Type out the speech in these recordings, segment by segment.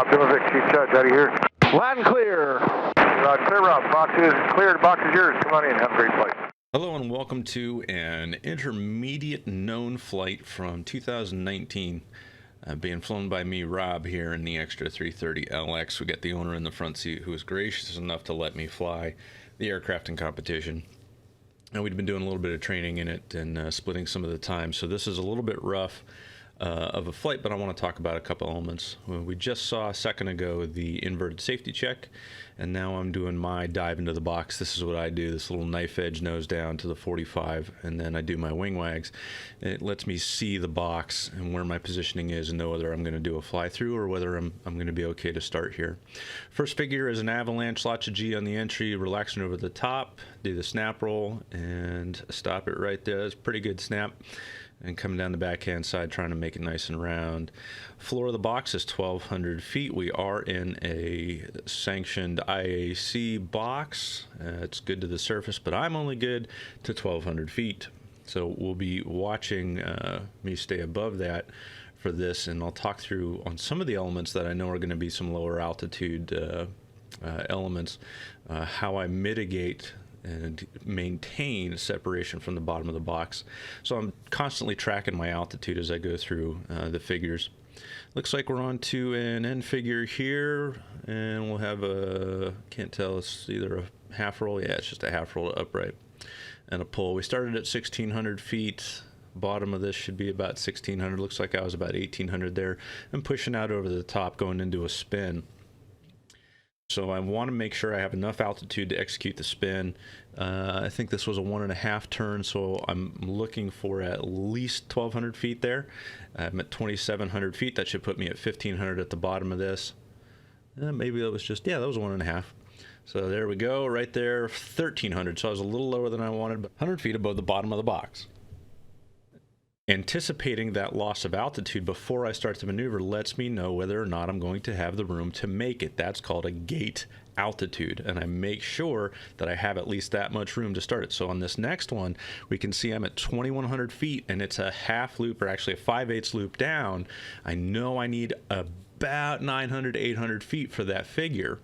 Rob, Bill Vic, Chief Judge, out of here. Loud and clear. Clear, Rob. Box is cleared. Box is yours. Come on in. Have a great flight. Hello and welcome to an intermediate known flight from 2019. Being flown by me, Rob, here in the Extra 330LX. We got the owner in the front seat who was gracious enough to let me fly the aircraft in competition. And we'd been doing a little bit of training in it and splitting some of the time. So this is a little bit rough of a flight, but I want to talk about a couple elements. We just saw a second ago the inverted safety check, and now I'm doing my dive into the box. This is what I do, this little knife edge nose down to the 45, and then I do my wing wags. It lets me see the box and where my positioning is and know whether I'm going to do a fly through or whether I'm going to be okay to start here. First figure is an avalanche, lots of G on the entry, relaxing over the top, do the snap roll and stop it right there. It's a pretty good snap. And coming down the backhand side, trying to make it nice and round. Floor of the box is 1,200 feet. We are in a sanctioned IAC box. It's good to the surface, but I'm only good to 1,200 feet. So we'll be watching me stay above that for this, and I'll talk through on some of the elements that I know are going to be some lower altitude elements, how I mitigate and maintain separation from the bottom of the box. So I'm constantly tracking my altitude as I go through the figures. Looks like we're on to an end figure here, and we'll have a, can't tell, it's either a half roll, yeah, it's just a half roll upright, and a pull. We started at 1,600 feet. Bottom of this should be about 1,600. Looks like I was about 1,800 there. I'm pushing out over the top, going into a spin. So I want to make sure I have enough altitude to execute the spin. I think this was a 1.5 turn, so I'm looking for at least 1,200 feet there. I'm at 2,700 feet. That should put me at 1,500 at the bottom of this. Maybe that was just, yeah, that was 1.5. So there we go, right there, 1,300. So I was a little lower than I wanted, but 100 feet above the bottom of the box. Anticipating that loss of altitude before I start the maneuver lets me know whether or not I'm going to have the room to make it. That's called a gate altitude, and I make sure that I have at least that much room to start it. So on this next one, we can see I'm at 2,100 feet, and it's a half loop, or actually a 5/8 loop down. I know I need about 900 to 800 feet for that figure.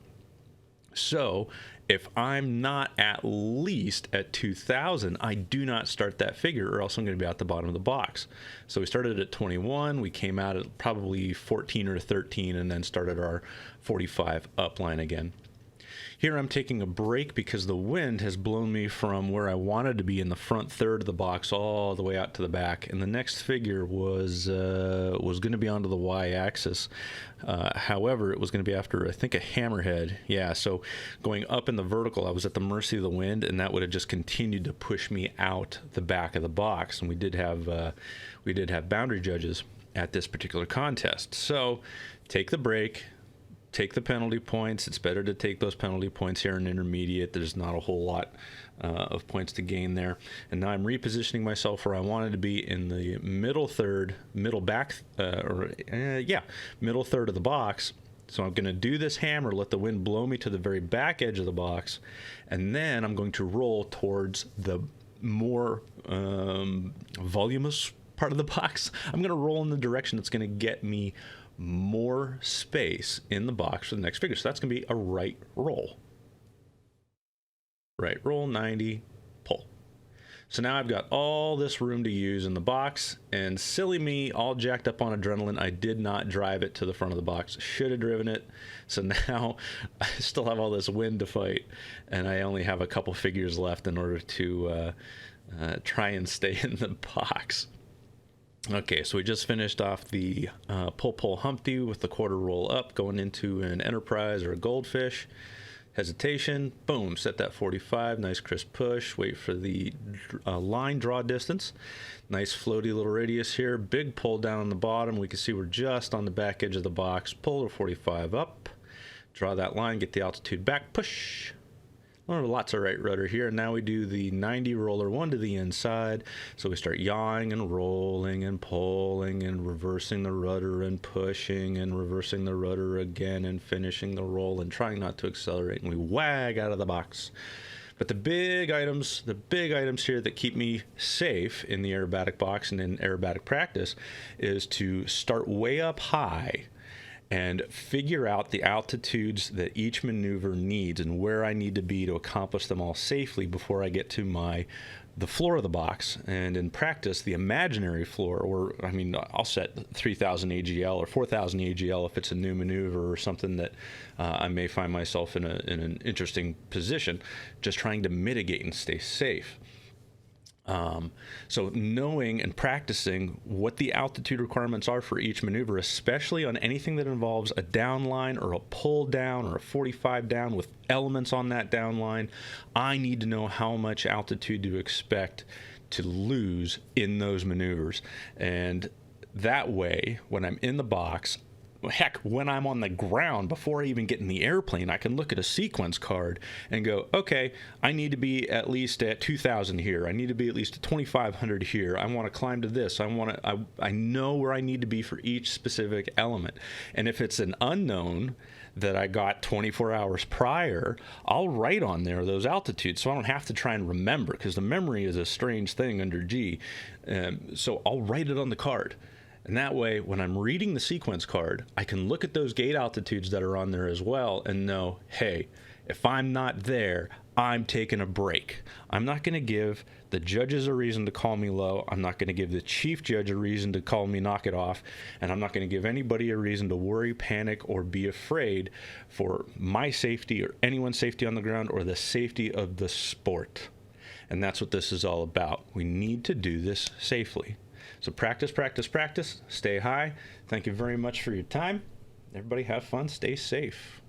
So if I'm not at least at 2,000, I do not start that figure, or else I'm going to be out the bottom of the box. So we started at 21, we came out at probably 14 or 13, and then started our 45 upline again. Here I'm taking a break because the wind has blown me from where I wanted to be in the front third of the box all the way out to the back, and the next figure was going to be onto the y-axis. However, it was going to be after, I think, a hammerhead. Yeah, so going up in the vertical, I was at the mercy of the wind, and that would have just continued to push me out the back of the box. And we did have boundary judges at this particular contest. So take the break. Take the penalty points. It's better to take those penalty points here in intermediate. There's not a whole lot of points to gain there. And now I'm repositioning myself where I wanted to be in the middle third, middle third of the box. So I'm going to do this hammer, let the wind blow me to the very back edge of the box, and then I'm going to roll towards the more voluminous part of the box. I'm going to roll in the direction that's going to get me more space in the box for the next figure. So that's going to be a right roll. Right roll, 90, pull. So now I've got all this room to use in the box, and silly me, all jacked up on adrenaline, I did not drive it to the front of the box. Should have driven it. So now I still have all this wind to fight, and I only have a couple figures left in order to try and stay in the box. Okay, so we just finished off the pull Humpty with the quarter roll up, going into an Enterprise or a Goldfish. Hesitation, boom, set that 45, nice crisp push, wait for the line draw distance. Nice floaty little radius here, big pull down on the bottom. We can see we're just on the back edge of the box. Pull the 45 up, draw that line, get the altitude back, push. Lots of right rudder here. Now we do the 90 roller, one to the inside. So we start yawing and rolling and pulling and reversing the rudder and pushing and reversing the rudder again and finishing the roll and trying not to accelerate. And we wag out of the box. But the big items here that keep me safe in the aerobatic box and in aerobatic practice is to start way up high and figure out the altitudes that each maneuver needs and where I need to be to accomplish them all safely before I get to the floor of the box. And in practice, the imaginary floor, or I mean, I'll set 3,000 AGL or 4,000 AGL if it's a new maneuver or something that I may find myself in an interesting position, just trying to mitigate and stay safe. So knowing and practicing what the altitude requirements are for each maneuver, especially on anything that involves a down line or a pull down or a 45 down with elements on that down line, I need to know how much altitude to expect to lose in those maneuvers. And that way, when I'm in the box, heck, when I'm on the ground, before I even get in the airplane, I can look at a sequence card and go, okay, I need to be at least at 2,000 here. I need to be at least at 2,500 here. I want to climb to this. I know where I need to be for each specific element. And if it's an unknown that I got 24 hours prior, I'll write on there those altitudes so I don't have to try and remember, because the memory is a strange thing under G. So I'll write it on the card. And that way, when I'm reading the sequence card, I can look at those gate altitudes that are on there as well and know, hey, if I'm not there, I'm taking a break. I'm not going to give the judges a reason to call me low. I'm not going to give the chief judge a reason to call me knock it off. And I'm not going to give anybody a reason to worry, panic, or be afraid for my safety or anyone's safety on the ground or the safety of the sport. And that's what this is all about. We need to do this safely. So practice, practice, practice. Stay high. Thank you very much for your time. Everybody have fun. Stay safe.